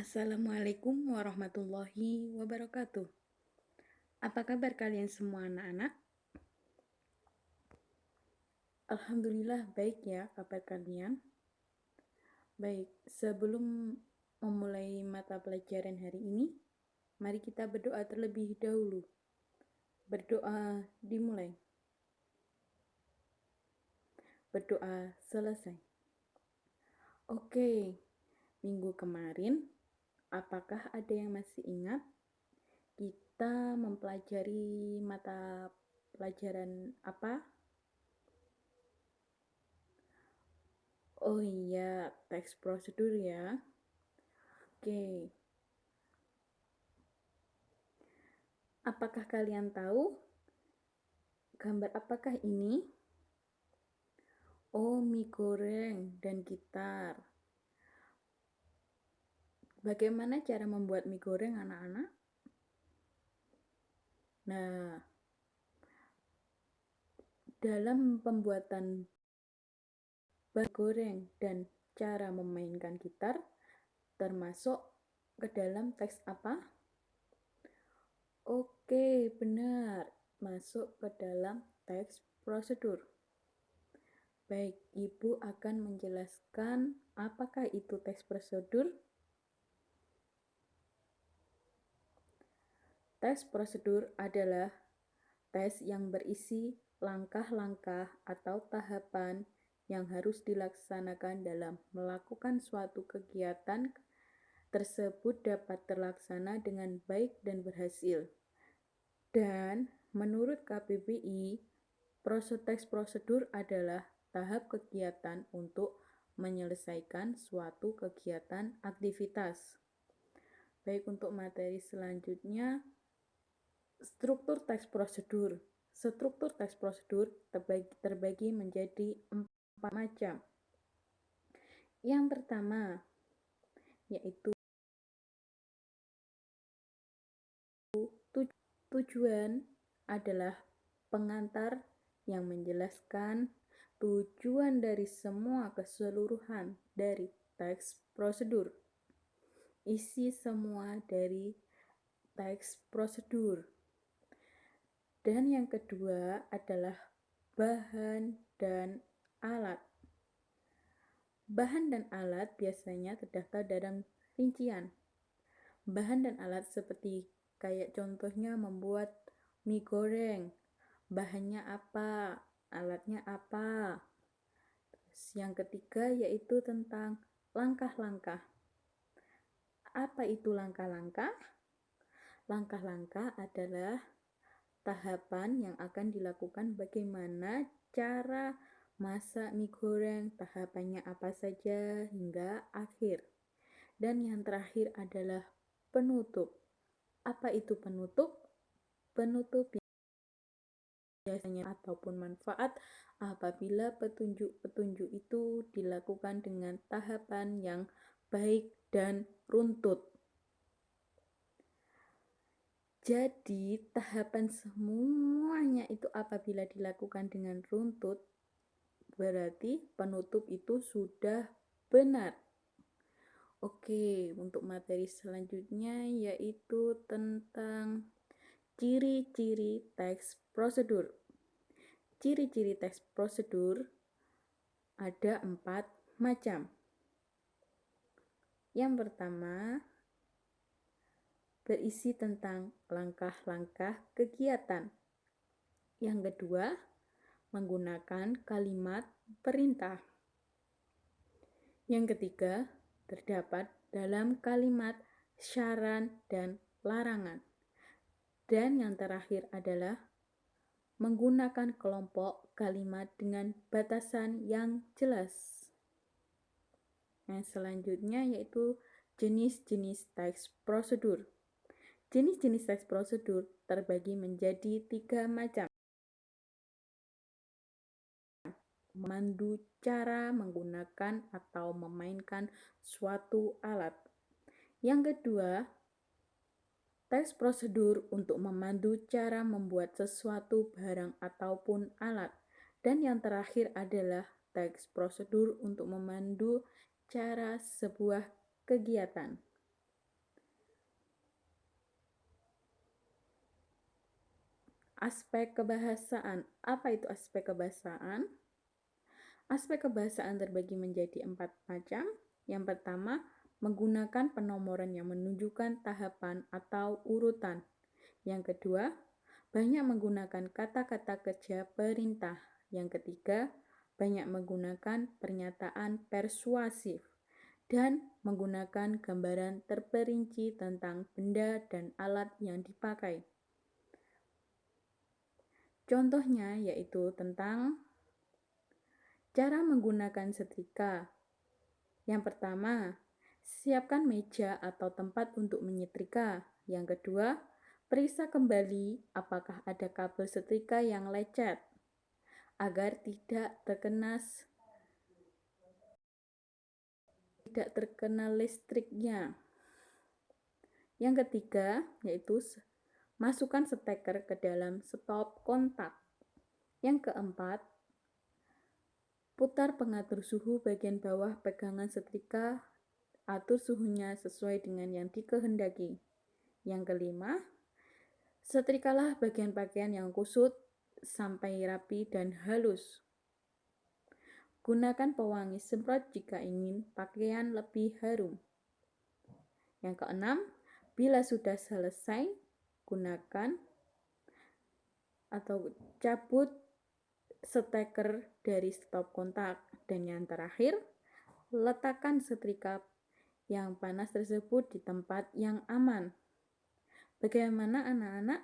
Assalamualaikum warahmatullahi wabarakatuh. Apa kabar kalian semua anak-anak? Alhamdulillah baik ya kabar kalian. Baik, sebelum memulai mata pelajaran hari ini, mari kita berdoa terlebih dahulu. Berdoa dimulai. Berdoa selesai. Oke, minggu kemarin, apakah ada yang masih ingat? Kita mempelajari mata pelajaran apa? Oh iya, teks prosedur ya. Oke. Apakah kalian tahu gambar apakah ini? Oh, mie goreng dan gitar. Bagaimana cara membuat mie goreng, anak-anak? Nah, dalam pembuatan mie goreng dan cara memainkan gitar, termasuk ke dalam teks apa? Oke, benar. Masuk ke dalam teks prosedur. Baik, Ibu akan menjelaskan apakah itu teks prosedur. Tes prosedur adalah tes yang berisi langkah-langkah atau tahapan yang harus dilaksanakan dalam melakukan suatu kegiatan tersebut dapat terlaksana dengan baik dan berhasil. Dan menurut KBBI, tes prosedur adalah tahap kegiatan untuk menyelesaikan suatu kegiatan aktivitas. Baik, untuk materi selanjutnya, struktur teks prosedur. Struktur teks prosedur terbagi menjadi 4 macam. Yang pertama, yaitu tujuan adalah pengantar yang menjelaskan tujuan dari semua keseluruhan dari teks prosedur. Isi semua dari teks prosedur. Dan yang kedua adalah bahan dan alat. Bahan dan alat biasanya terdaftar dalam rincian. Bahan dan alat seperti kayak contohnya membuat mie goreng. Bahannya apa? Alatnya apa? Terus yang ketiga yaitu tentang langkah-langkah. Apa itu langkah-langkah? Langkah-langkah adalah tahapan yang akan dilakukan bagaimana cara masak mie goreng, tahapannya apa saja hingga akhir. Dan yang terakhir adalah penutup. Apa itu penutup? Penutup biasanya ataupun manfaat apabila petunjuk-petunjuk itu dilakukan dengan tahapan yang baik dan runtut. Jadi, tahapan semuanya itu apabila dilakukan dengan runtut, berarti penutup itu sudah benar. Oke, untuk materi selanjutnya yaitu tentang ciri-ciri teks prosedur. Ciri-ciri teks prosedur ada 4 macam. Yang pertama, berisi tentang langkah-langkah kegiatan. Yang kedua, menggunakan kalimat perintah. Yang ketiga, terdapat dalam kalimat syarat dan larangan. Dan yang terakhir adalah menggunakan kelompok kalimat dengan batasan yang jelas. Yang selanjutnya yaitu jenis-jenis teks prosedur. Jenis-jenis teks prosedur terbagi menjadi 3 macam. Memandu cara menggunakan atau memainkan suatu alat. Yang kedua, teks prosedur untuk memandu cara membuat sesuatu barang ataupun alat. Dan yang terakhir adalah teks prosedur untuk memandu cara sebuah kegiatan. Aspek kebahasaan. Apa itu aspek kebahasaan? Aspek kebahasaan terbagi menjadi 4 macam. Yang pertama, menggunakan penomoran yang menunjukkan tahapan atau urutan. Yang kedua, banyak menggunakan kata-kata kerja perintah. Yang ketiga, banyak menggunakan pernyataan persuasif dan menggunakan gambaran terperinci tentang benda dan alat yang dipakai. Contohnya yaitu tentang cara menggunakan setrika. Yang pertama, siapkan meja atau tempat untuk menyetrika. Yang kedua, periksa kembali apakah ada kabel setrika yang lecet agar tidak terkena listriknya. Yang ketiga, yaitu masukkan steker ke dalam stop kontak. Yang keempat, putar pengatur suhu bagian bawah pegangan setrika, atur suhunya sesuai dengan yang dikehendaki. Yang kelima, setrikalah bagian pakaian yang kusut sampai rapi dan halus. Gunakan pewangi semprot jika ingin pakaian lebih harum. Yang keenam, bila sudah selesai, gunakan atau cabut steker dari stop kontak. Dan yang terakhir, letakkan setrika yang panas tersebut di tempat yang aman. Bagaimana anak-anak?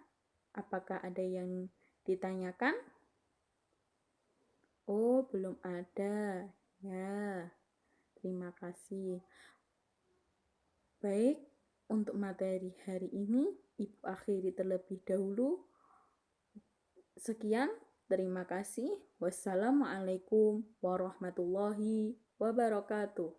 Apakah ada yang ditanyakan? Oh, belum ada. Ya, terima kasih. Baik, untuk materi hari ini, Ibu akhiri terlebih dahulu. Sekian, terima kasih. Wassalamualaikum warahmatullahi wabarakatuh.